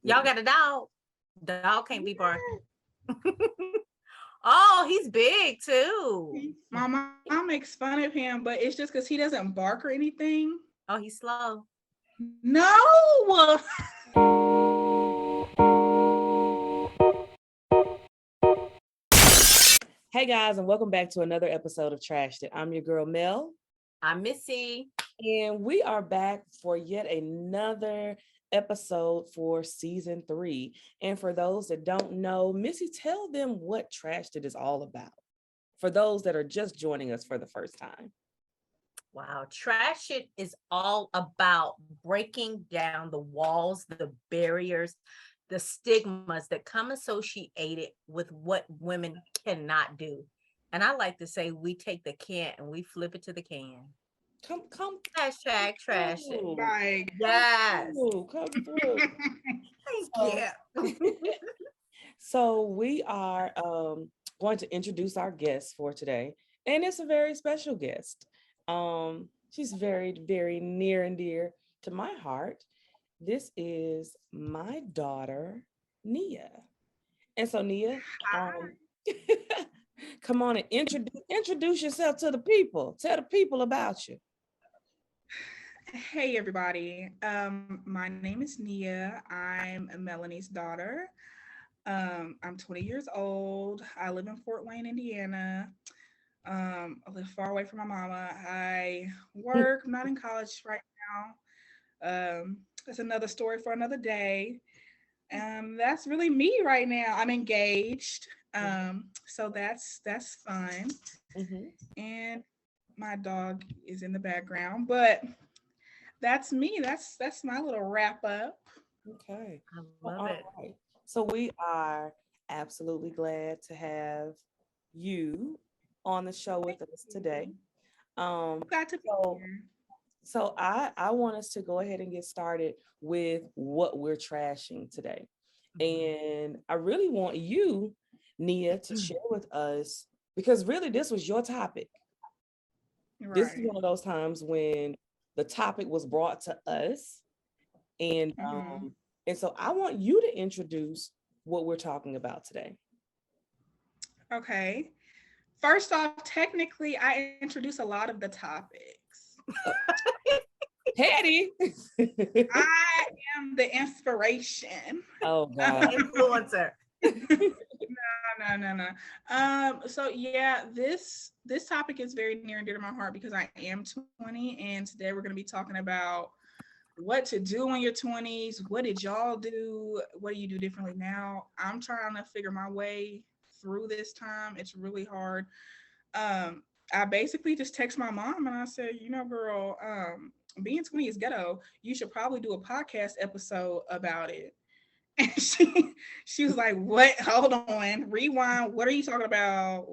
Y'all got a dog. The dog can't be born. Oh, he's big too. My mom makes fun of him, but it's just because he doesn't bark or anything. Oh, he's slow. No. Hey guys, and welcome back to another episode of Trashed It. I'm your girl Mel, I'm Missy. and we are back for yet another episode for season 3. And for those that don't know, Missy, tell them what Trashed It is all about. For those that are just joining us for the first time. Wow, Trash It is all about breaking down the walls, the barriers, the stigmas that come associated with what women cannot do. And I like to say we take the can't and we flip it to the can. Come Hashtag trash it. through. Like, Yes. Come through. Yeah. So we are going to introduce our guest for today, and it's a very special guest. She's very, very near and dear to my heart. This is my daughter, Nia. And so, Nia, come on and introduce yourself to the people. Tell the people about you. hey everybody. My name is Nia. I'm Melanie's daughter. I'm 20 years old. I live in Fort Wayne, Indiana. I live far away from my mama. I work. I'm not in college right now. That's another story for another day. That's really me right now. I'm engaged. So that's fun. Mhm. And my dog is in the background, but that's me. That's my little wrap up. Okay. I Well, love all it. right. So we are absolutely glad to have you on the show with us today. Um, Glad to be so here. so I want us to go ahead and get started with what we're trashing today. And I really want you, Nia, to share with us because really this was your topic. This is Right. one of those times when the topic was brought to us, and Hmm. and so I want you to introduce what we're talking about today. Okay. First off, technically, I introduce a lot of the topics. Patty. I am the inspiration. Oh God. Influencer. No. So yeah, this topic is very near and dear to my heart because I am 20, and today we're going to be talking about what to do in your 20s. What did y'all do? What do you do differently now? I'm trying to figure my way through this time. It's really hard. I basically just text my mom and I said, girl, being 20 is ghetto. You should probably do a podcast episode about it. And she was like, "What? Hold on, rewind. What are you talking about?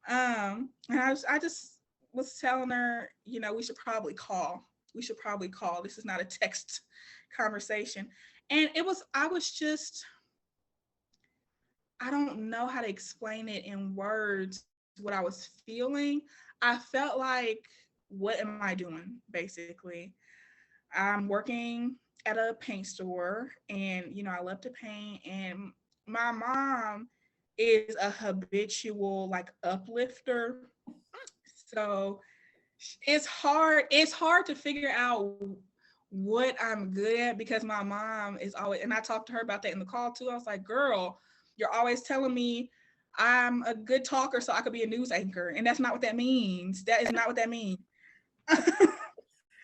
And I just was telling her, we should probably call. We should probably call. This is not a text conversation." And I was just, I don't know how to explain it in words what I was feeling. I felt like, what am I doing? Basically, I'm working at a paint store, and I love to paint, and my mom is a habitual like uplifter. So it's hard to figure out what I'm good at because my mom is always, and I talked to her about that in the call too. I was like, "Girl, you're always telling me I'm a good talker so I could be a news anchor, and that's not what that means. That is not what that means."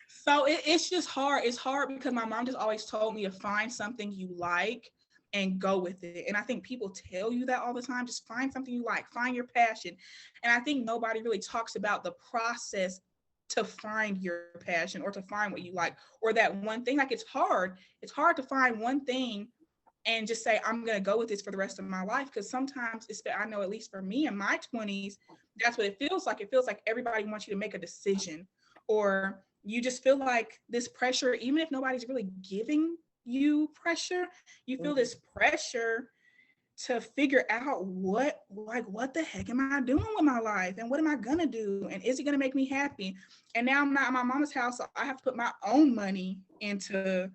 So it's just hard. It's hard because my mom just always told me to find something you like and go with it. And I think people tell you that all the time. Just find something you like, find your passion. And I think nobody really talks about the process to find your passion or to find what you like or that one thing. Like it's hard. It's hard to find one thing and just say, I'm going to go with this for the rest of my life. Because sometimes, I know at least for me in my 20s, that's what it feels like. It feels like everybody wants you to make a decision, or you just feel like this pressure, even if nobody's really giving you pressure, you feel Mhm. this pressure to figure out what the heck am I doing with my life, and what am I gonna do, and is it gonna make me happy? And now I'm not in my mama's house, so I have to put my own money into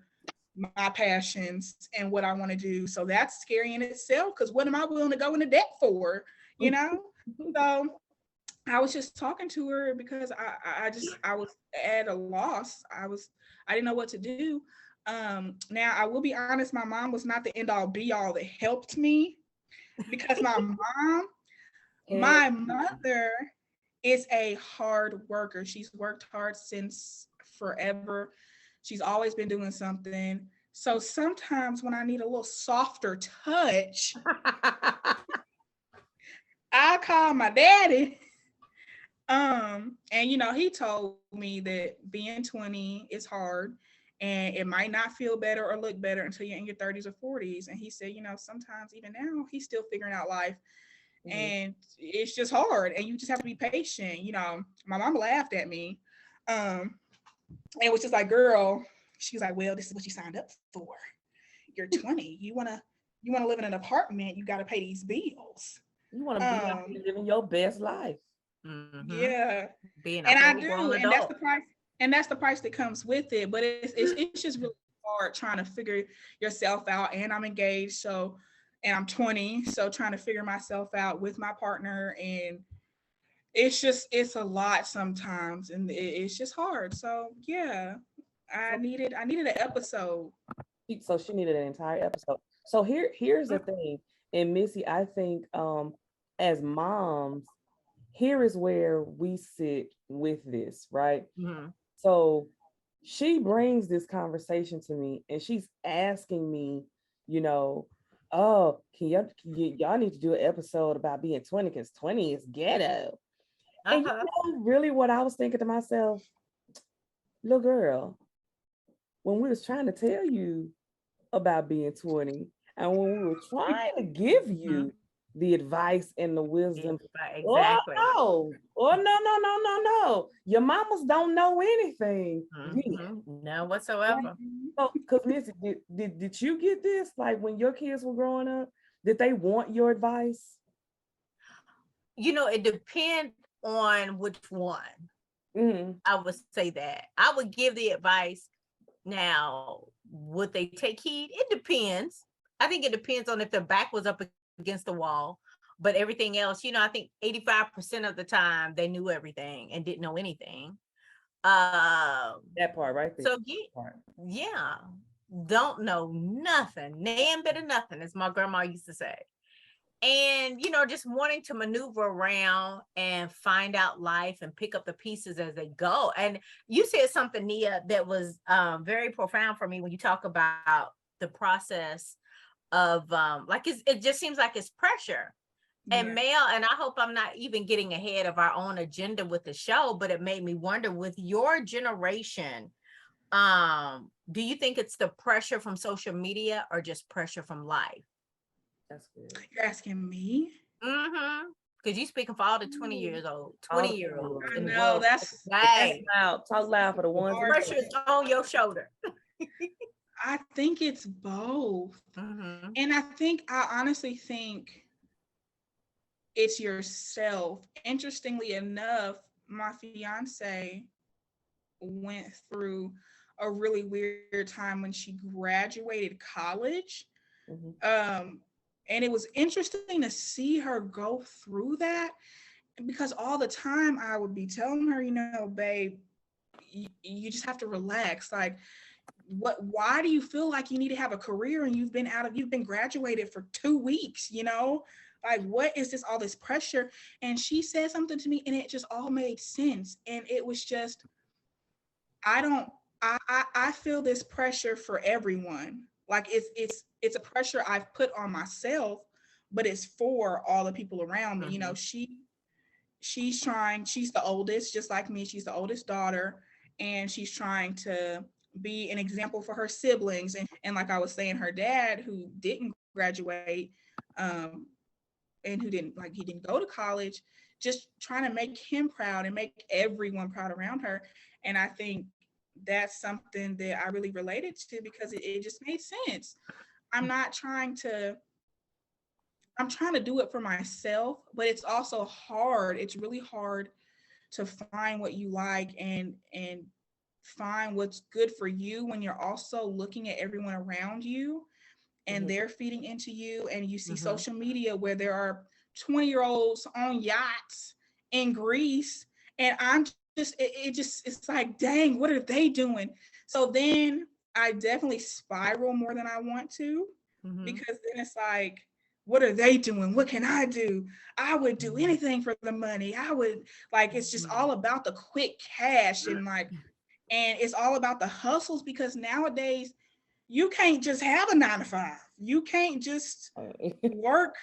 my passions and what I want to do. So that's scary in itself, because what am I willing to go into debt for? You know? So I was just talking to her because I was at a loss. I didn't know what to do. Now I will be honest, my mom was not the end all be all that helped me, because my mother is a hard worker. She's worked hard since forever. She's always been doing something. So sometimes when I need a little softer touch, I call my daddy. And he told me that being 20 is hard, and it might not feel better or look better until you're in your 30s or 40s. And he said, sometimes even now he's still figuring out life, and it's just hard, and you just have to be patient. My mom laughed at me, and was just like, girl, she was like, well, this is what you signed up for. You're 20. You wanna live in an apartment, you gotta pay these bills. You want to be out here living your best life. Yeah. Being and a I whole do, grown and adult. that's the price that comes with it. But it's just really hard trying to figure yourself out. And I'm engaged, so, and I'm 20, so trying to figure myself out with my partner, and it's a lot sometimes, and it's just hard. So yeah, I needed an episode. So she needed an entire episode. So here's the thing. And Missy, I think as moms, here is where we sit with this, right? So she brings this conversation to me, and she's asking me, oh, y'all need to do an episode about being 20, because 20 is ghetto. And really what I was thinking to myself, little girl, when we was trying to tell you about being 20, and when we were trying to give you the advice and the wisdom, Exactly. oh no, your mamas don't know anything. No whatsoever. So, because Missy, did you get this, like, when your kids were growing up? Did they want your advice? It depends on which one. I would say that I would give the advice. Now, would they take heed? It depends. I think it depends on if their back was up against the wall. But everything else, I think 85% of the time they knew everything and didn't know anything. That part right there. So yeah, don't know nothing. Nan bit of nothing, as my grandma used to say. And just wanting to maneuver around and find out life and pick up the pieces as they go. And you said something, Nia, that was very profound for me when you talk about the process of it just seems like it's pressure. And Mel, and I hope I'm not even getting ahead of our own agenda with the show, but it made me wonder, with your generation, do you think it's the pressure from social media or just pressure from life? That's good. You're asking me? Because you're speaking for all the 20-year-olds. I know, that's loud. Talk loud for the ones. The pressure is on your shoulder. I think it's both. And I honestly think it's yourself. Interestingly enough, my fiance went through a really weird time when she graduated college. And it was interesting to see her go through that, because all the time I would be telling her, babe, you just have to relax. Like, why do you feel like you need to have a career and you've been graduated for 2 weeks, Like, what is this, all this pressure? And she said something to me, and it just all made sense. And it was just, I feel this pressure for everyone. Like, it's a pressure I've put on myself, but it's for all the people around me. She's the oldest, just like me. She's the oldest daughter, and she's trying to be an example for her siblings. And like I was saying, her dad, who didn't graduate, and he didn't go to college, just trying to make him proud and make everyone proud around her. And I think that's something that I really related to, because it just made sense. I'm trying to do it for myself, but it's also hard. It's really hard to find what you like and find what's good for you when you're also looking at everyone around you and they're feeding into you. And you see social media where there are 20-year-olds on yachts in Greece, and I'm just it's like, dang, what are they doing? So then I definitely spiral more than I want to, because then it's like, what are they doing? What can I do? I would do anything for the money. I would, like, it's just all about the quick cash, and like, and it's all about the hustles, because nowadays you can't just have a 9 to 5. You can't just work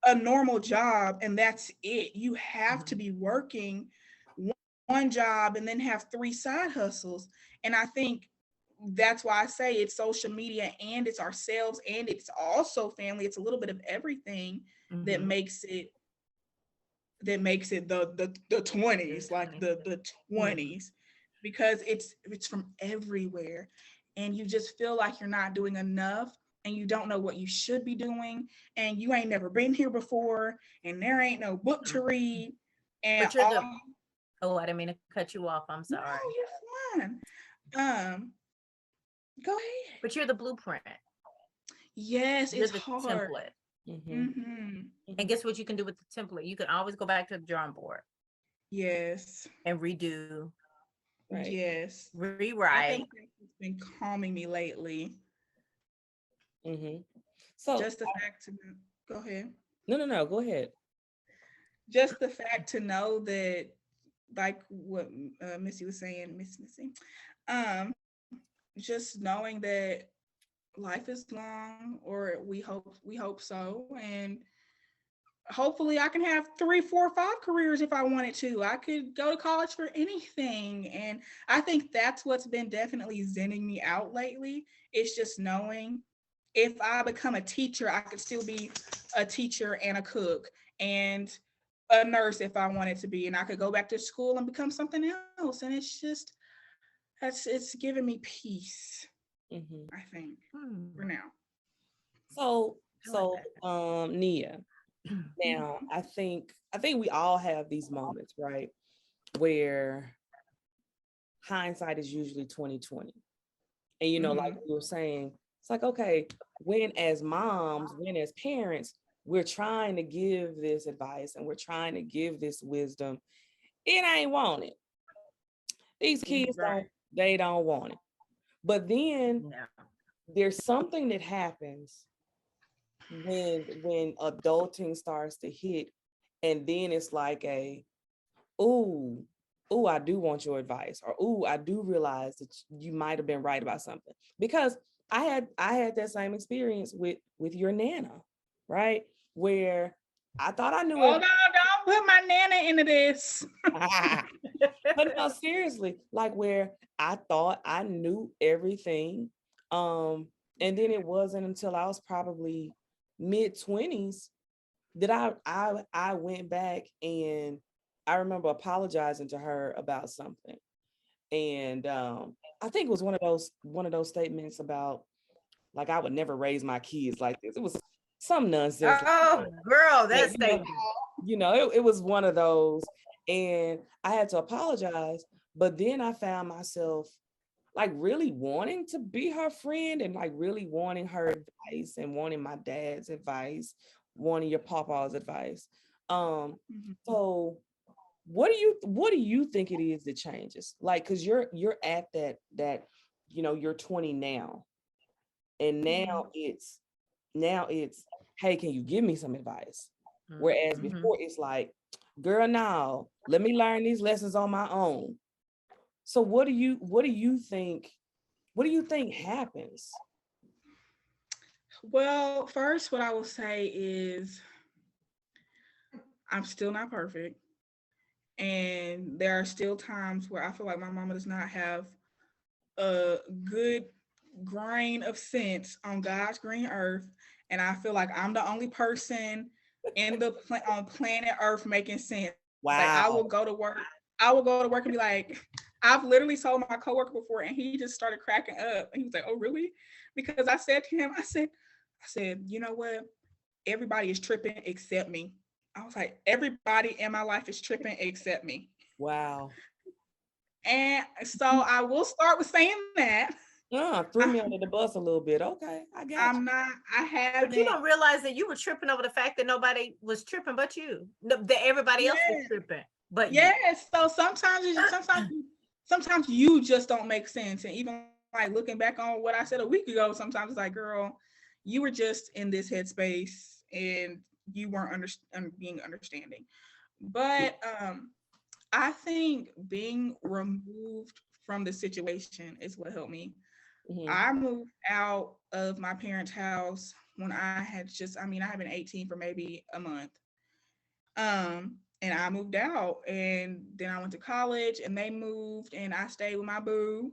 a normal job and that's it. You have to be working one job and then have 3 side hustles. And I think that's why I say it's social media and it's ourselves and it's also family. It's a little bit of everything that makes it the 20s, like the 20s, because it's from everywhere, and you just feel like you're not doing enough, and you don't know what you should be doing, and you ain't never been here before, and there ain't no book to read, and But you're the oh, I didn't mean to cut you off. I'm sorry. No, you're fine. Go ahead. But you're the blueprint. Yes, You're it's the hard. template. And guess what you can do with the template? You can always go back to the drawing board. Yes. And redo. Right. Yes. Rewrite. I think it's been calming me lately. So just the fact to go ahead. No, go ahead. Just the fact to know that, like what Missy was saying, Miss Missy, just knowing that life is long, or we hope so, and hopefully I can have 3, 4, 5 careers if I wanted to. I could go to college for anything. And I think that's what's been definitely zenning me out lately. It's just knowing if I become a teacher, I could still be a teacher and a cook and a nurse if I wanted to be. And I could go back to school and become something else. And it's just, it's giving me peace, I think, for now. So Nia, now I think we all have these moments, right, where hindsight is usually 2020. And you know, like you were saying, it's like, okay, when as moms, when as parents, we're trying to give this advice and we're trying to give this wisdom, it ain't want it. These kids don't want it. But then there's something that happens when adulting starts to hit, and then it's like ooh, I do want your advice, or ooh, I do realize that you might have been right about something. Because I had that same experience with your Nana, right? Where I thought I knew it. Oh, no, don't put my Nana into this. But no, seriously, like where I thought I knew everything. And then it wasn't until I was probably mid-20s that I went back, and I remember apologizing to her about something. And I think it was one of those statements about, like, I would never raise my kids like this. It was some nonsense. Oh, girl, that's statement. You know, it was one of those, and I had to apologize. But then I found myself like really wanting to be her friend, and like really wanting her advice, and wanting my dad's advice, wanting your papa's advice. So what do you think it is that changes? Like, because you're at that you know, you're 20 now, and now it's hey, can you give me some advice? Whereas before it's like, girl, now let me learn these lessons on my own. So what do you think happens? Well, first, what I will say is I'm still not perfect. And there are still times where I feel like my mama does not have a good grain of sense on God's green earth. And I feel like I'm the only person on planet Earth making sense. Wow. Like I will go to work and be like, I've literally told my coworker before, and he just started cracking up. And he was like, "Oh, really?" Because I said to him, I said, you know what? Everybody is tripping except me. I was like, everybody in my life is tripping except me. Wow. And so I will start with saying that. Threw me under the bus a little bit. Okay, I got I'm not, I But you haven't. don't realize that you were tripping over the fact that nobody was tripping but you. That everybody else was Yeah. tripping but you. Yes. So sometimes it's just, sometimes you just don't make sense. And even like looking back on what I said a week ago, sometimes it's like, girl, you were just in this headspace and you weren't being understanding. But I think being removed from the situation is what helped me. you. I moved out of my parents' house when I had just, I mean, I had been 18 for maybe a month. And I moved out, and then I went to college and they moved and I stayed with my boo.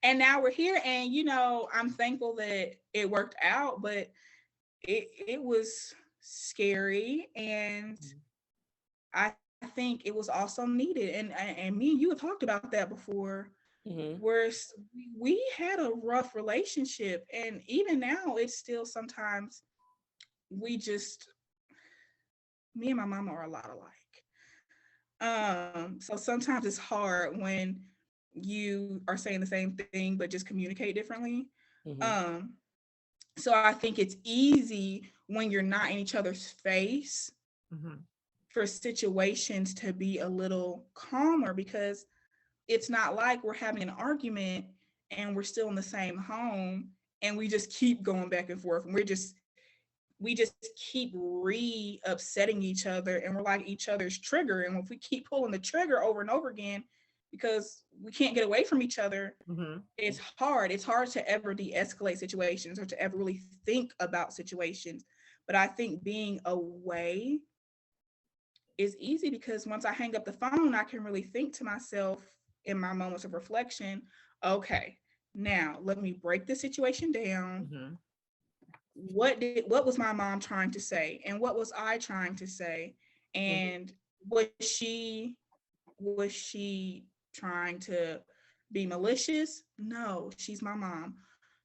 And now we're here, and you know, I'm thankful that it worked out, but it was scary, and I think it was also needed. And me and you have talked about that before, where we had a rough relationship, and even now it's still sometimes we just, me and my mama are a lot alike. So sometimes it's hard when you are saying the same thing but just communicate differently. Um, so I think it's easy when you're not in each other's face for situations to be a little calmer, because it's not like we're having an argument and we're still in the same home and we just keep going back and forth, and we just keep re-upsetting each other, and we're like each other's trigger. And if we keep pulling the trigger over and over again because we can't get away from each other, it's hard. It's hard to ever de-escalate situations or to ever really think about situations. But I think being away is easy, because once I hang up the phone, I can really think to myself in my moments of reflection, okay, now let me break the situation down. What was my mom trying to say, and what was I trying to say, and was she trying to be malicious? No, she's my mom.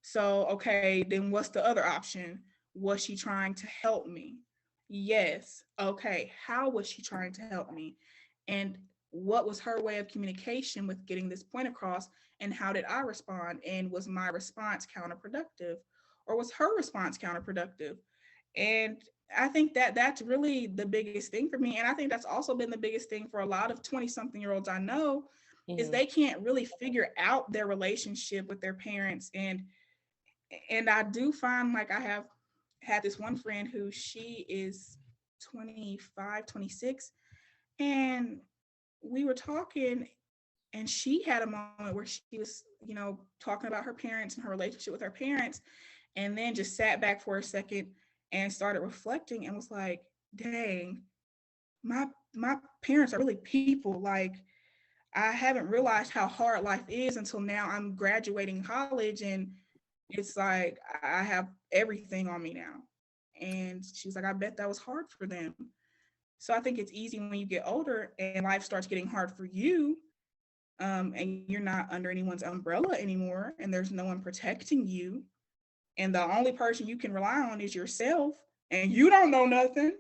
So okay, then what's the other option? Was she trying to help me? Yes. Okay, how was she trying to help me? And what was her way of communication with getting this point across, and how did I respond? And was my response counterproductive, or was her response counterproductive? And I think that that's really the biggest thing for me. And I think that's also been the biggest thing for a lot of 20-something-year-olds I know, is they can't really figure out their relationship with their parents. And I do find, like, I have had this one friend who, she is 25, 26, and we were talking, and she had a moment where she was, you know, talking about her parents and her relationship with her parents, and then just sat back for a second and started reflecting and was like, dang, my parents are really people. Like, I haven't realized how hard life is until now. I'm graduating college, and it's like I have everything on me now. And she was like, I bet that was hard for them. So I think it's easy when you get older and life starts getting hard for you, and you're not under anyone's umbrella anymore, and there's no one protecting you, and the only person you can rely on is yourself, and you don't know nothing.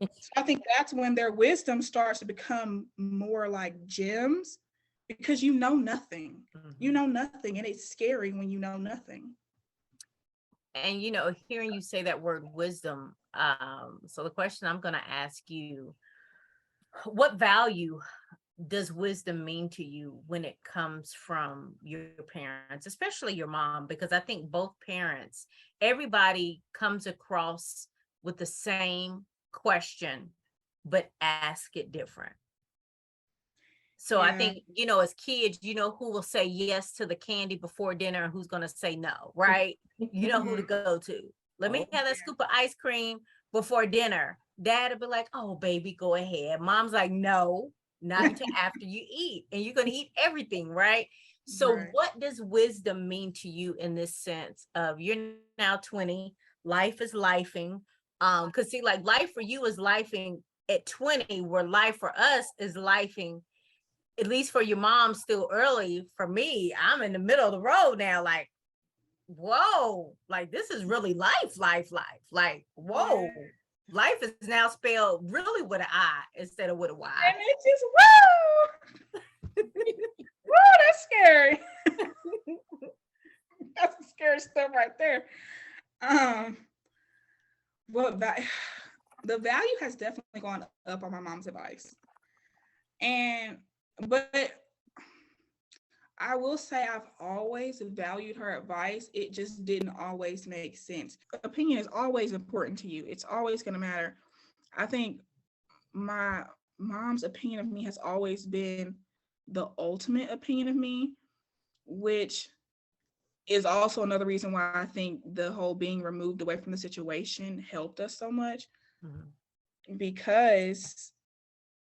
So I think that's when their wisdom starts to become more like gems, because you know nothing. You know nothing, and it's scary when you know nothing. And you know, hearing you say that word wisdom, so the question I'm going to ask you, what value does wisdom mean to you when it comes from your parents, especially your mom? Because I think both parents, everybody comes across with the same question, but ask it different. So I think, you know, as kids, you know who will say yes to the candy before dinner and who's going to say no, right? You know who to go to. Let me have that scoop of ice cream before dinner. Dad will be like, oh, baby, go ahead. Mom's like, no, not until after you eat. And you're going to eat everything, right? So what does wisdom mean to you in this sense of, you're now 20, life is lifing. Because see, like, life for you is lifing at 20, where life for us is lifing, at least for your mom, still early. For me, I'm in the middle of the road now. Like, whoa, like this is really life. Like, whoa, life is now spelled really with an I instead of with a Y. And it's just, woo! Woo, that's scary. That's some scary stuff right there. Um, what the value has definitely gone up on my mom's advice. And but I will say I've always valued her advice. It just didn't always make sense. Opinion is always important to you. It's always going to matter. I think my mom's opinion of me has always been the ultimate opinion of me, which is also another reason why I think the whole being removed away from the situation helped us so much. Because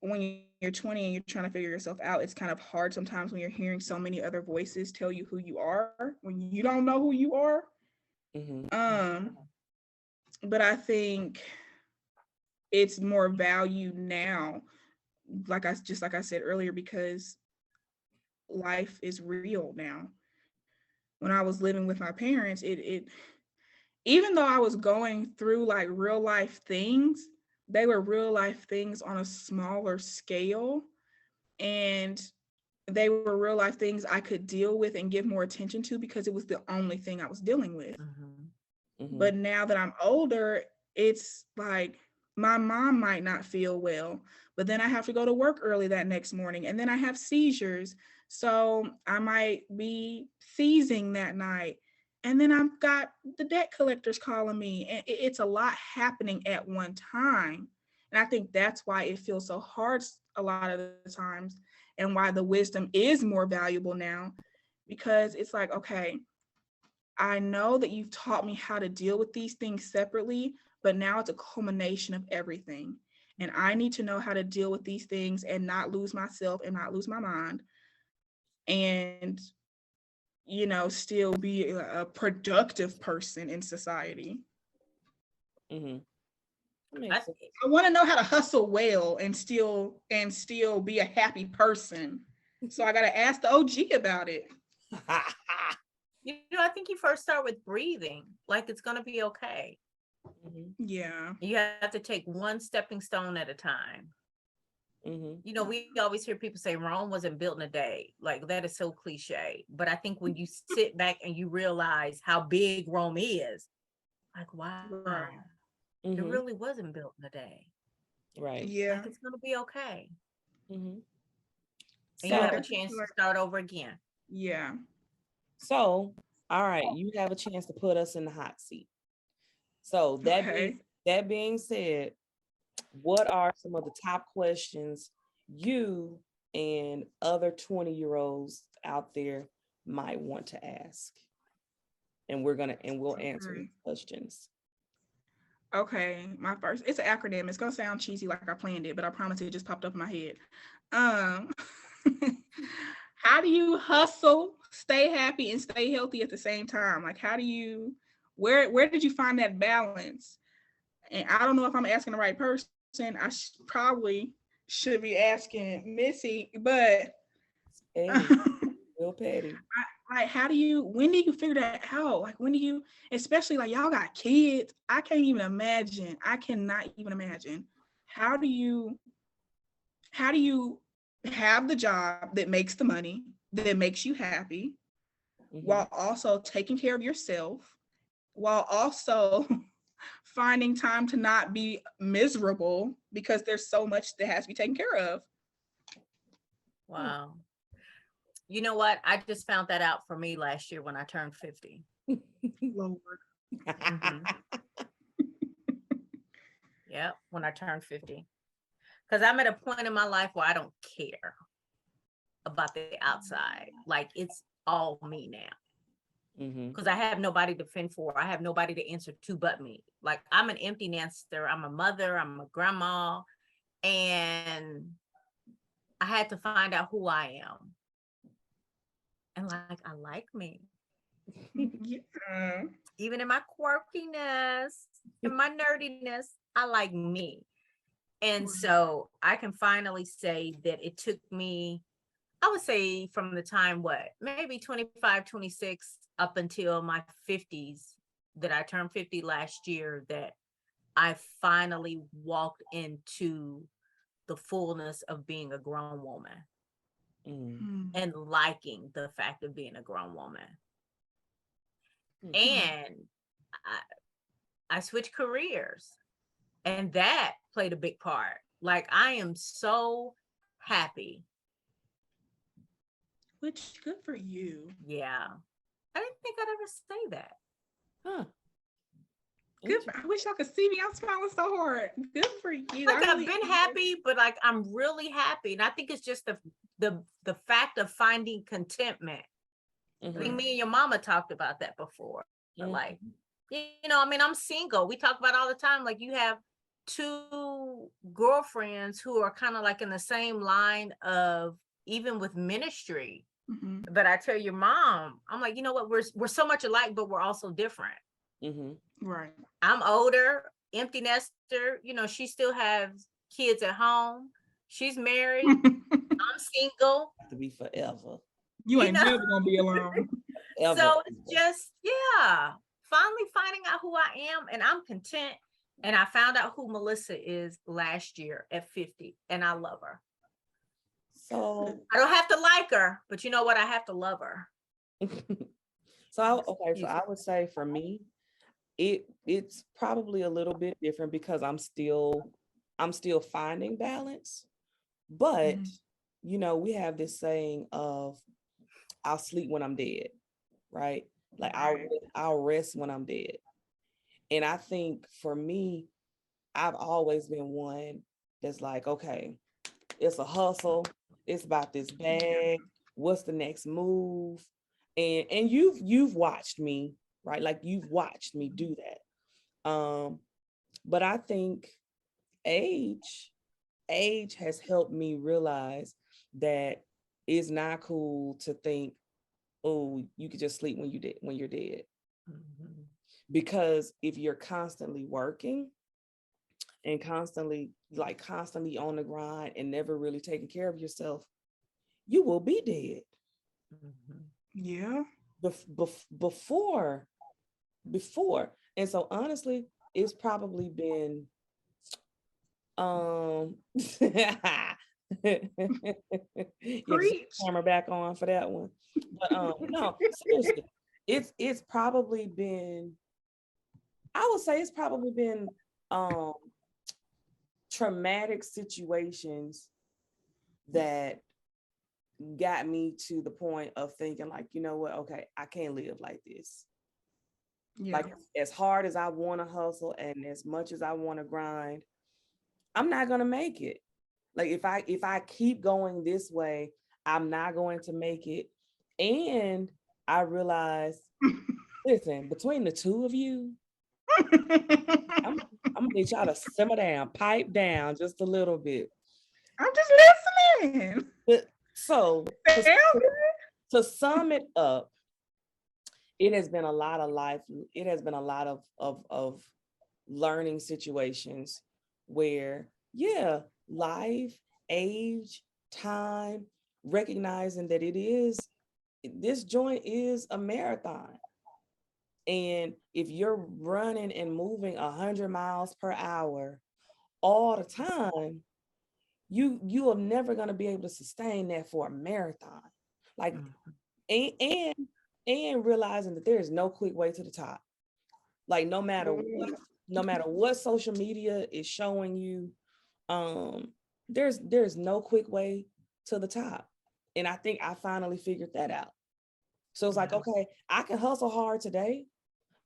when you're 20 and you're trying to figure yourself out, it's kind of hard sometimes when you're hearing so many other voices tell you who you are when you don't know who you are. But I think it's more value now, like I said earlier, because life is real now. When I was living with my parents, it even though I was going through like real life things, they were real life things on a smaller scale, and they were real life things I could deal with and give more attention to because it was the only thing I was dealing with. But now that I'm older, it's like my mom might not feel well, but then I have to go to work early that next morning, and then I have seizures. So I might be seizing that night. And then I've got the debt collectors calling me, and it's a lot happening at one time. And I think that's why it feels so hard a lot of the times, and why the wisdom is more valuable now, because it's like, okay, I know that you've taught me how to deal with these things separately, but now it's a culmination of everything. And I need to know how to deal with these things and not lose myself and not lose my mind. And, still be a productive person in society. I want to know how to hustle well and still be a happy person. So I got to ask the OG about it. I think you first start with breathing, like it's going to be okay. Yeah. You have to take one stepping stone at a time. We always hear people say Rome wasn't built in a day. Like, that is so cliche. But I think when you sit back and you realize how big Rome is, like, wow, it really wasn't built in a day. Right. Yeah. Like, it's going to be okay. And So, you have a chance to start over again. Yeah. So, all right, you have a chance to put us in the hot seat. So that being said, what are some of the top questions you and other 20-year-olds out there might want to ask? And we'll answer these questions. Okay, my first, it's an acronym. It's gonna sound cheesy like I planned it, but I promise it just popped up in my head. How do you hustle, stay happy, and stay healthy at the same time? Like, how do you, where did you find that balance? And I don't know if I'm asking the right person. I probably should be asking Missy, but real petty. Like, when do you figure that out? Like, when do you, especially like y'all got kids? I can't even imagine. I cannot even imagine. How do you have the job that makes the money, that makes you happy, while also taking care of yourself, while also finding time to not be miserable because there's so much that has to be taken care of? Wow. You know what? I just found that out for me last year when I turned 50. Lord. Yep, when I turned 50. Because I'm at a point in my life where I don't care about the outside. Like, it's all me now. Because I have nobody to fend for. I have nobody to answer to but me. Like, I'm an empty nester. I'm a mother. I'm a grandma. And I had to find out who I am. And like, I like me. Yeah. Even in my quirkiness and my nerdiness, I like me. And so I can finally say that it took me, I would say from the time, maybe 25, 26 up until my 50s, that I turned 50 last year, that I finally walked into the fullness of being a grown woman. and liking the fact of being a grown woman. Mhm. And I switched careers, and that played a big part. Like, I am so happy. Which, good for you. Yeah. I didn't think I'd ever say that. Huh. Good. I wish y'all could see me. I'm smiling so hard. Good for you. Like, I've been happy, but like, I'm really happy. And I think it's just the fact of finding contentment. I think me and your mama talked about that before. But like, you know, I mean, I'm single. We talk about all the time. Like, you have two girlfriends who are kind of like in the same line of, even with ministry. But I tell your mom, I'm like, you know what? We're so much alike, but we're also different. Right. I'm older, empty nester. You know, she still has kids at home. She's married. I'm single. To be forever. You ain't never gonna be alone. Ever. So it's just, yeah, finally finding out who I am, and I'm content. And I found out who Melissa is last year at 50, and I love her. So I don't have to like her, but you know what? I have to love her. So I would say for me, it's probably a little bit different because I'm still finding balance. But you know, we have this saying of I'll sleep when I'm dead, right? Like I'll rest when I'm dead. And I think for me, I've always been one that's like, okay, it's a hustle. It's about this bag. What's the next move? And you've watched me, right? Like you've watched me do that. But I think age has helped me realize that it's not cool to think, oh, you could just sleep when you're dead. Because if you're constantly working and constantly on the grind and never really taking care of yourself, you will be dead. Yeah. Before. And so honestly, it's probably been camera back on for that one. But no, seriously, it's probably been, I would say it's probably been traumatic situations that got me to the point of thinking like, you know what, okay, I can't live like this. Like as hard as I want to hustle and as much as I want to grind, I'm not going to make it. Like if I keep going this way, I'm not going to make it. And I realized, listen, between the two of you, I'm gonna need y'all to simmer down, pipe down just a little bit. I'm just listening. But so to sum it up, it has been a lot of life. It has been a lot of learning situations where, yeah, life, age, time, recognizing that this joint is a marathon. And if you're running and moving 100 miles per hour all the time, you are never going to be able to sustain that for a marathon. Like, and realizing that there is no quick way to the top. Like no matter what social media is showing you, there's no quick way to the top. And I think I finally figured that out. So it's like, okay, I can hustle hard today,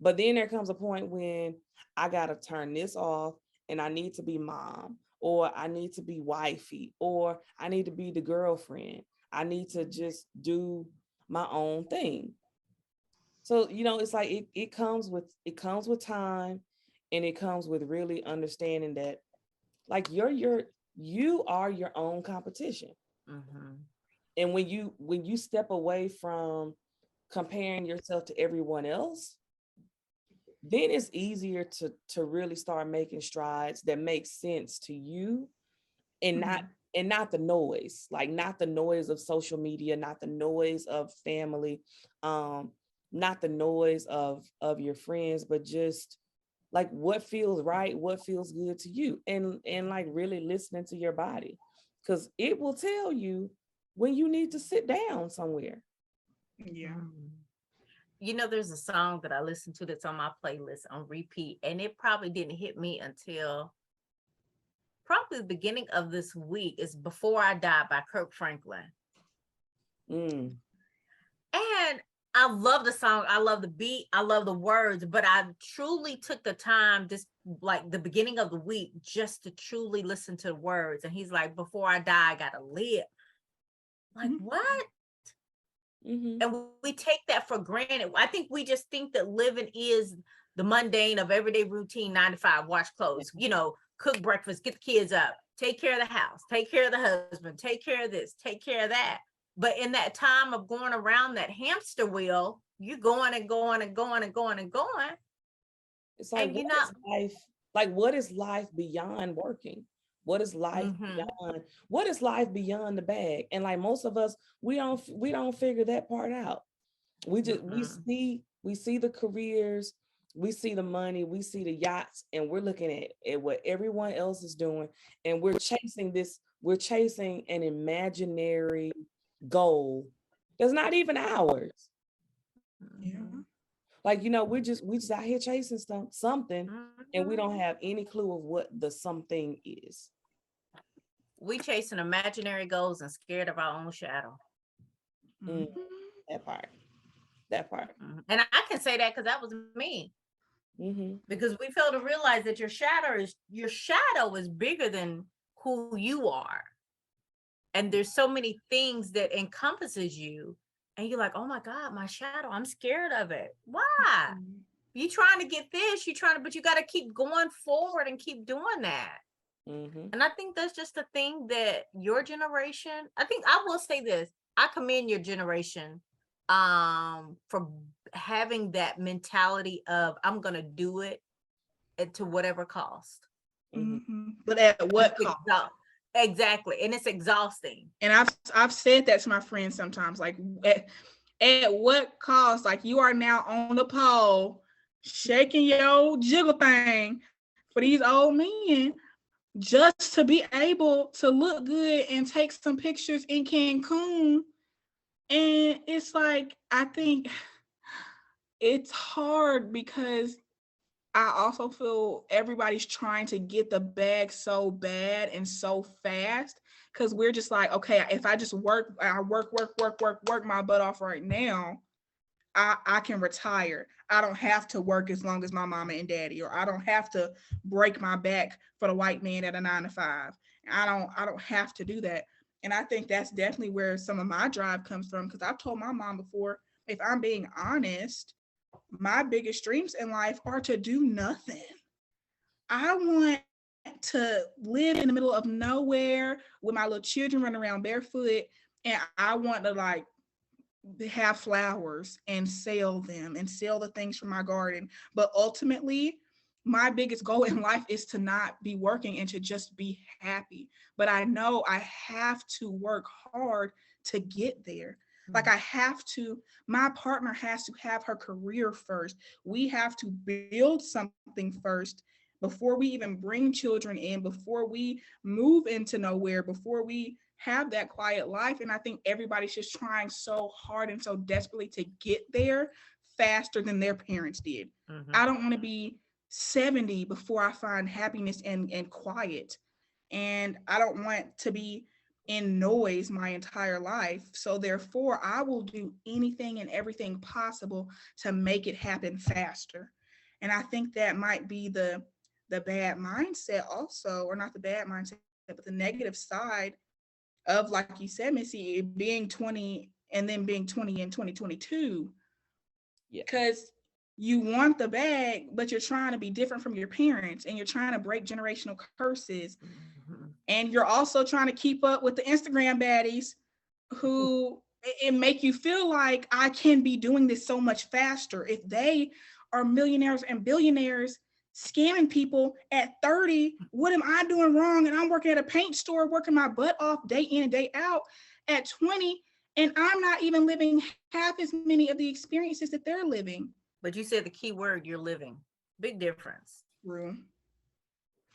but then there comes a point when I got to turn this off and I need to be mom, or I need to be wifey, or I need to be the girlfriend. I need to just do my own thing. So, you know, it's like it comes with time, and it comes with really understanding that like you are your own competition. And when you step away from comparing yourself to everyone else, then it's easier to really start making strides that make sense to you, and not the noise, like not the noise of social media, not the noise of family, not the noise of your friends, but just like what feels right, what feels good to you, and like really listening to your body, because it will tell you when you need to sit down somewhere. Yeah. You know, there's a song that I listen to that's on my playlist on repeat, and it probably didn't hit me until probably the beginning of this week. It's Before I Die by Kirk Franklin. Mm. And I love the song. I love the beat. I love the words, but I truly took the time just like the beginning of the week just to truly listen to the words. And he's like, before I die, I gotta live. Like, what? Mm-hmm. And we take that for granted. I think we just think that living is the mundane of everyday routine, 9 to 5, wash clothes, you know, cook breakfast, get the kids up, take care of the house, take care of the husband, take care of this, take care of that. But in that time of going around that hamster wheel, you're going and going and going and going and going. It's like, And you're what not is life? Like, what is life beyond working? What is life beyond? What is life beyond the bag? And like most of us, we don't figure that part out. We just we see the careers, we see the money, we see the yachts, and we're looking at what everyone else is doing, and we're chasing an imaginary goal that's not even ours. Yeah. Like, you know, we just out here chasing something, and we don't have any clue of what the something is. We chasing imaginary goals and scared of our own shadow. That part. And I can say that because that was me. Because we fail to realize that your shadow is bigger than who you are. And there's so many things that encompasses you. And you're like, oh my God, my shadow, I'm scared of it. Why? You trying to get this, but you got to keep going forward and keep doing that. And I think that's just a thing that your generation, I will say this, I commend your generation for having that mentality of I'm going to do it to whatever cost. But at what cost? Exactly. And it's exhausting. And I've said that to my friends sometimes, like at what cost? Like, you are now on the pole shaking your jiggle thing for these old men just to be able to look good and take some pictures in Cancun. And it's like, I think it's hard because I also feel everybody's trying to get the bag so bad and so fast, because we're just like, okay, if I just work my butt off right now, I can retire. I don't have to work as long as my mama and daddy, or I don't have to break my back for the white man at a 9 to 5. I don't have to do that. And I think that's definitely where some of my drive comes from, because I've told my mom before, if I'm being honest, my biggest dreams in life are to do nothing. I want to live in the middle of nowhere with my little children running around barefoot, and I want to like have flowers and sell them and sell the things from my garden. But ultimately, my biggest goal in life is to not be working and to just be happy. But I know I have to work hard to get there. Like, I have to, my partner has to have her career first. We have to build something first before we even bring children in, before we move into nowhere, before we have that quiet life. And I think everybody's just trying so hard and so desperately to get there faster than their parents did. I don't want to be 70 before I find happiness and quiet. And I don't want to be in noise my entire life. So therefore, I will do anything and everything possible to make it happen faster. And I think that might be the bad mindset also, or not the bad mindset, but the negative side of, like you said, Missy, being 20 and then being 20 in 2022. Because you want the bag, but you're trying to be different from your parents, and you're trying to break generational curses. And you're also trying to keep up with the Instagram baddies who it make you feel like I can be doing this so much faster. If they are millionaires and billionaires scamming people at 30, what am I doing wrong? And I'm working at a paint store, working my butt off day in and day out at 20, and I'm not even living half as many of the experiences that they're living. But you said the key word, you're living. Big difference. True.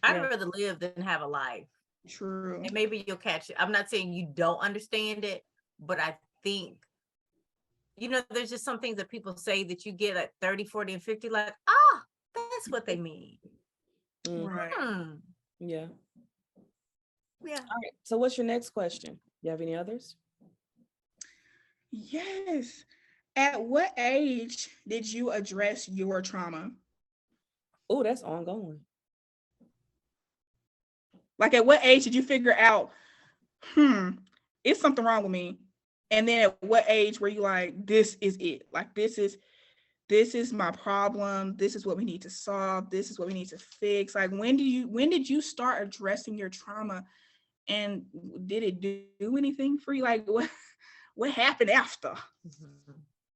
I'd rather live than have a life. True. And maybe you'll catch it. I'm not saying you don't understand it, but I think, there's just some things that people say that you get at 30, 40, and 50, like, that's what they mean. Right. Yeah. Yeah. All right. So what's your next question? You have any others? Yes. At what age did you address your trauma? Oh, that's ongoing. Like, at what age did you figure out, it's something wrong with me? And then at what age were you like, this is it? Like, this is my problem. This is what we need to solve. This is what we need to fix. Like, when did you start addressing your trauma, and did it do anything for you? Like, what happened after?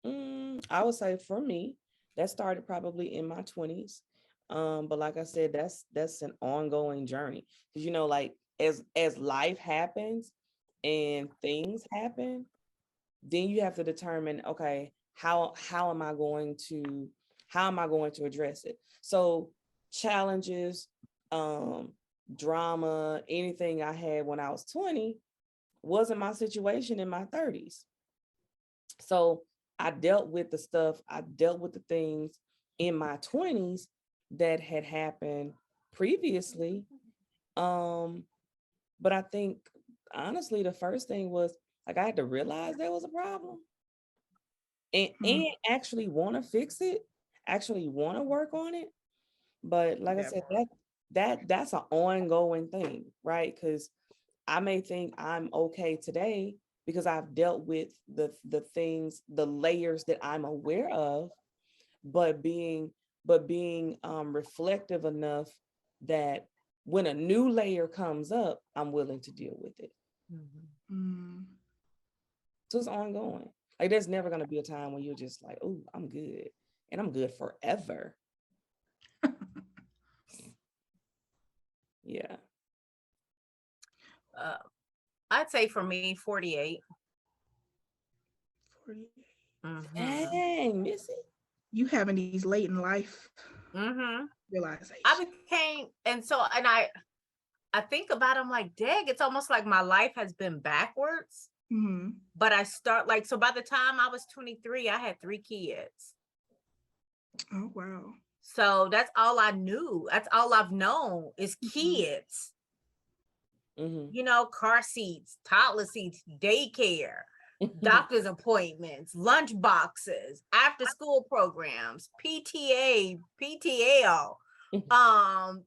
I would say for me, that started probably in my 20s. But like I said, that's an ongoing journey. Because like as life happens and things happen, then you have to determine, okay, how am I going to address it? So challenges, drama, anything I had when I was 20 wasn't my situation in my 30s. So I dealt with the things in my 20s that had happened previously. But I think honestly, the first thing was like I had to realize there was a problem and actually want to fix it, actually want to work on it. But like I said, that's an ongoing thing, right? Because I may think I'm okay today because I've dealt with the things, the layers that I'm aware of, but being reflective enough that when a new layer comes up, I'm willing to deal with it. So it's ongoing. Like there's never going to be a time when you're just like, oh, I'm good, and I'm good forever. Yeah. I'd say for me, 48. 48. Dang, Missy. You having these late in life realization. I became, and I think about it, I'm like, dang, it's almost like my life has been backwards. But I start so by the time I was 23, I had 3 kids. Oh, wow. So that's all I knew. That's all I've known is kids. Car seats, toddler seats, daycare, doctor's appointments, lunch boxes, after school programs, PTA, PTL,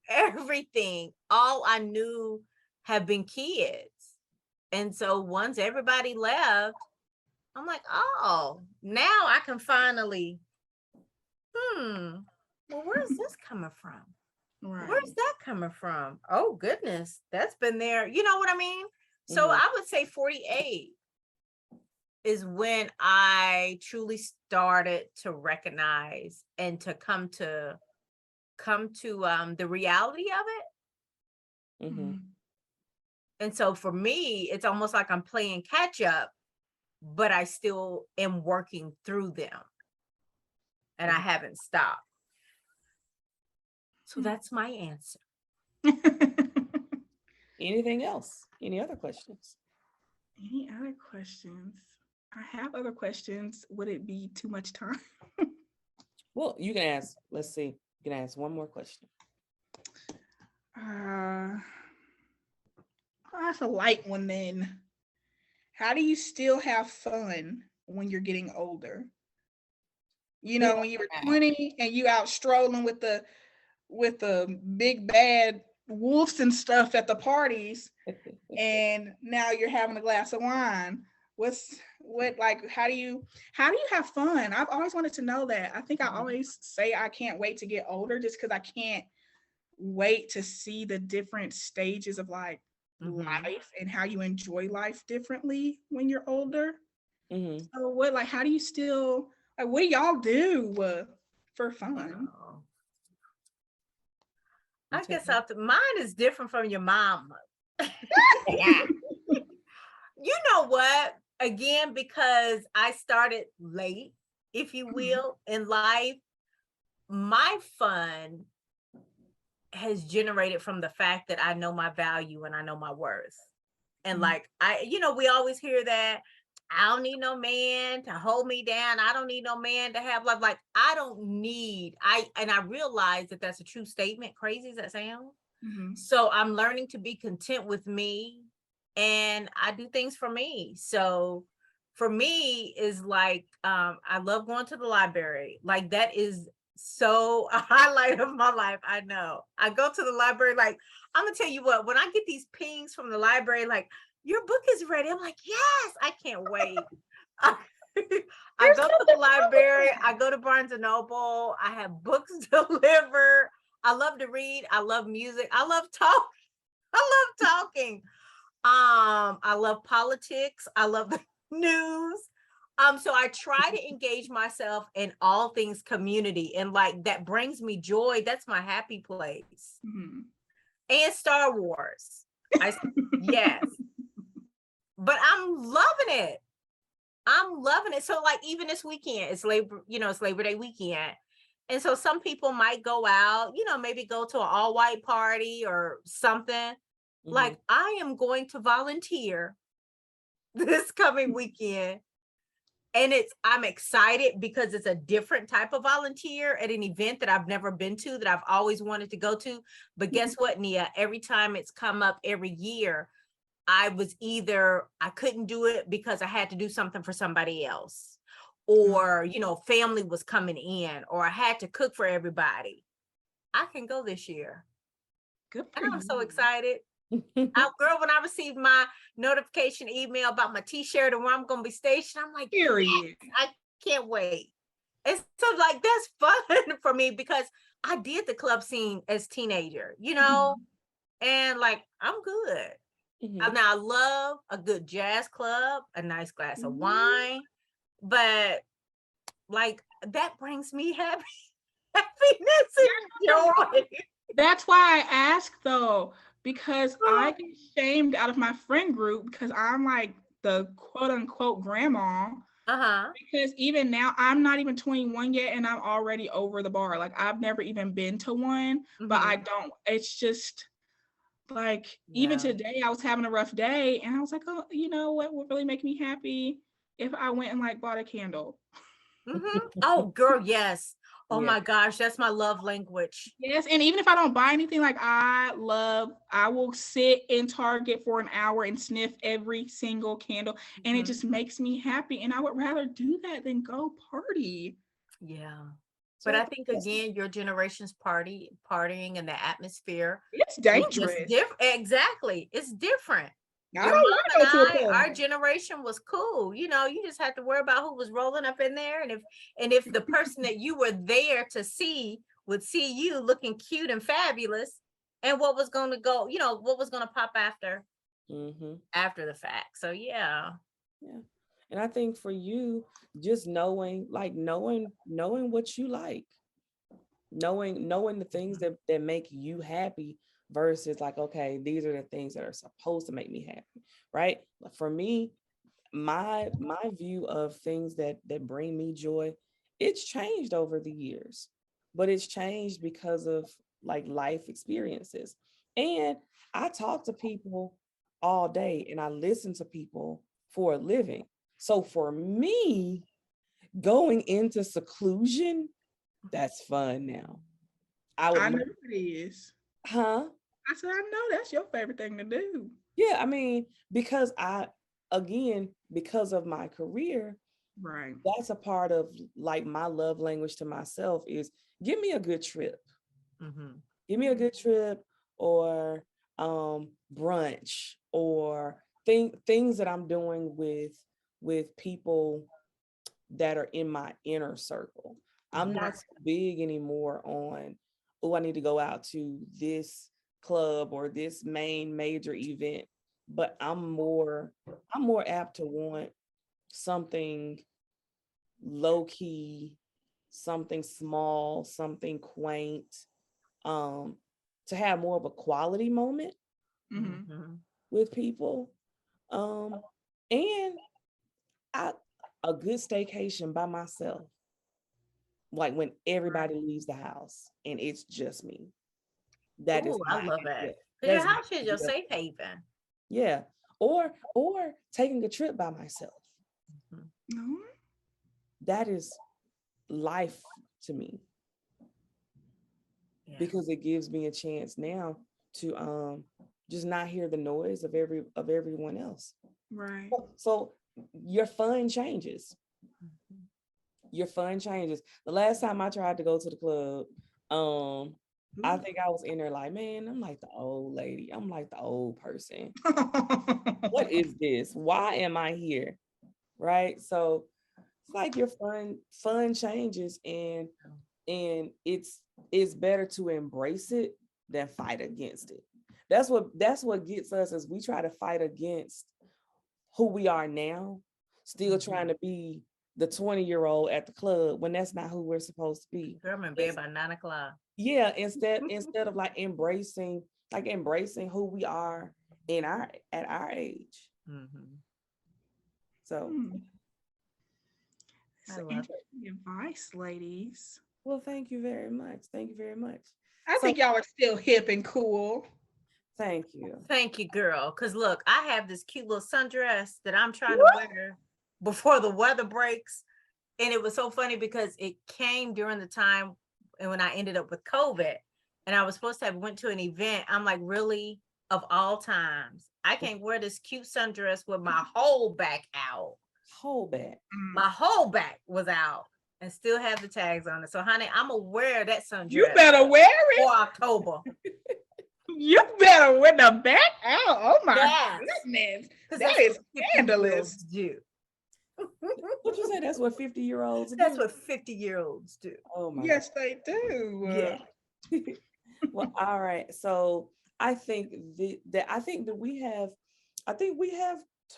everything. All I knew have been kids. And so once everybody left, I'm like, oh, now I can finally, well, where's this coming from? Right. Where's that coming from? Oh, goodness, that's been there. You know what I mean? So I would say 48 is when I truly started to recognize and to come to the reality of it. And so for me, it's almost like I'm playing catch up, but I still am working through them. And I haven't stopped. So that's my answer. Anything else? Any other questions? Any other questions? I have other questions. Would it be too much time? Well, you can ask. Let's see. You can ask one more question. That's a light one then. How do you still have fun when you're getting older? When you were 20 and you out strolling with the big bad wolves and stuff at the parties, and now you're having a glass of wine. How do you have fun? I've always wanted to know that. I think I always say I can't wait to get older just because I can't wait to see the different stages of life and how you enjoy life differently when you're older. So how do you still, what do y'all do for fun? I guess mine is different from your mama. You know what? Again, because I started late, if you will, in life, my fun has generated from the fact that I know my value and I know my worth. And we always hear that I don't need no man to hold me down. I don't need no man to have love. Like, I don't need, and I realize that that's a true statement, crazy as that sounds. Mhm. So I'm learning to be content with me, and I do things for me. So for me is like, I love going to the library. Like, that is so a highlight of my life. I know. I go to the library, like, I'm gonna tell you what, when I get these pings from the library, like, your book is ready. I'm like, yes, I can't wait. I There's go to the nothing wrong with library, I that. go to Barnes and Noble, I have books delivered. I love to read, I love music, I love talk, I love talking. I love politics, I love the news. So I try to engage myself in all things community, and like that brings me joy. That's my happy place. Mhm. And Star Wars. I yes, but I'm loving it. I'm loving it. So like even this weekend, it's Labor Day weekend. And so some people might go out, maybe go to an all-white party or something. Mhm. Like, I am going to volunteer this coming weekend. And I'm excited because it's a different type of volunteer at an event that I've never been to, that I've always wanted to go to. But guess what, Nia? Every time it's come up every year, I couldn't do it because I had to do something for somebody else, or, family was coming in, or I had to cook for everybody. I can go this year. Good for And I'm so you. excited. Girl, when I received my notification email about my t-shirt and where I'm going to be stationed, I'm like, Period. yes, I can't wait. And so like, that's fun for me because I did the club scene as teenager, Mhm. and like, I'm good. Mhm. Now I love a good jazz club, a nice glass of Mhm. wine, but like, that brings me happiness and joy. That's why I ask though, because I Oh, get shamed out of my friend group because I'm like the quote unquote grandma. uh-huh. Because even now, I'm not even 21 yet, and I'm already over the bar. Like, I've never even been to one, but I Hmm. don't, it's just like, even Yeah. today, I was having a rough day, and I was like, oh, you know what would really make me happy if I went and like bought a candle. Oh, girl, yes. Oh Yeah. my gosh, that's my love language. Yes, and even if I don't buy anything, like I will sit in Target for an hour and sniff every single candle, and it Mhm. just makes me happy. And I would rather do that than go party. Yeah. So But I I think think that's again, your generation's partying and the atmosphere It's was just dangerous. different. Exactly. It's different. I Your don't mom want to and go to a our party. generation was cool. You just had to worry about who was rolling up in there. And if the person that you were there to see would see you looking cute and fabulous, and what was going to go, what was going to pop Mhm. after the fact. So yeah. Yeah. And I think for you, just knowing what you like, knowing the things that make you happy versus like, okay, these are the things that are supposed to make me happy, right? For me, my view of things that bring me joy, it's changed over the years, but it's changed because of like life experiences. And I talk to people all day and I listen to people for a living. So for me, going into seclusion, that's fun now. I would I know love, it is. huh? I said, I know that's your favorite thing to do. Yeah, I mean, because again, because of my career, Right. that's a part of like my love language to myself is give me a good trip. Hmm. Give me a good trip or brunch or things that I'm doing with people that are in my inner circle. I'm Hmm. not so big anymore on, oh, I need to go out to this club or this main major event, but I'm more apt to want something low key, something small, something quaint, um, to have more of a quality moment Mm-hmm. with people. And I a good staycation by myself, like when everybody leaves the house and it's just me. That is Oh, I my love it. Because your that's my house is your ideal. safe haven. Yeah. Or taking a trip by myself. No. That is life to me, Yeah. because it gives me a chance now to just not hear the noise of everyone else. Right. So your fun changes. Mhm. Your fun changes. The last time I tried to go to the club, I think I was in there like, man, I'm like the old lady. I'm like the old person. What is this? Why am I here? Right? So it's like your fun changes, and it's better to embrace it than fight against it. That's what gets us, as we try to fight against who we are now, still trying to be the 20-year-old at the club when that's not who we're supposed to be. Girl, I'm in bed by 9 o'clock. Yeah, instead of like embracing who we are at our age. Mhm. So I So love it. interesting advice, ladies. well, thank you very much. Thank you very much. I So think y'all are still hip and cool. thank you. Thank you, girl. Because look, I have this cute little sundress that I'm trying to Woo! wear before the weather breaks. And it was so funny because it came during the time and when I ended up with COVID. And I was supposed to have went to an event. I'm like, really? Of all times, I can't wear this cute sundress with my whole back out. Hold back. My whole back was out and still have the tags on it. So, honey, I'm gonna wear that You sundress better wear it. for October. You better wear the back out. Oh my Yes. goodness. 'Cause That that's is what 50-year-olds scandalous. do. What you say? That's what 50-year-olds do? That's what 50-year-olds do. Oh my Yes, they do. Yeah. Well, all right. So I think that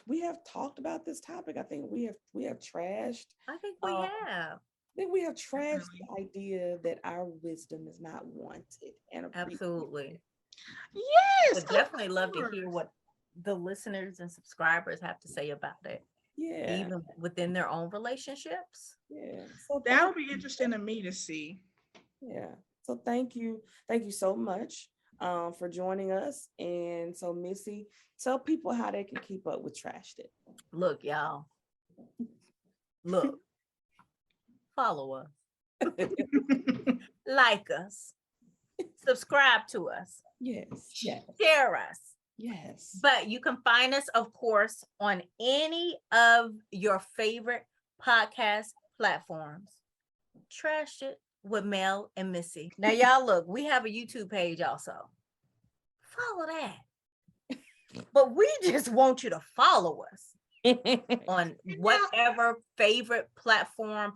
we have talked about this topic. I think we have trashed. I think we Um, have. I think we have trashed Definitely. the idea that our wisdom is not wanted and appreciated. Absolutely. Yes, Would of definitely love to hear course. what the listeners and subscribers have to say about it, Yeah, even within their own relationships. yeah. So That'll be interesting to me to see. yeah. So thank you so much for joining us. And so Missy, tell people how they can keep up with Trashed It. Look, y'all. Look, follow us, like us, subscribe to us, Yes, yes, share us. yes. But you can find us, of course, on any of your favorite podcast platforms. Trash It with Mel and Missy. Now, y'all, look, we have a YouTube page also. Follow that. But we just want you to follow us on whatever favorite platform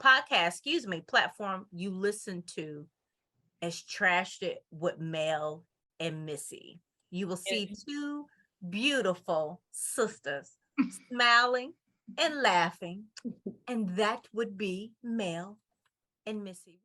you listen to as Trashed It with Mel and Missy. You will see two beautiful sisters smiling and laughing, and that would be Mel and Missy.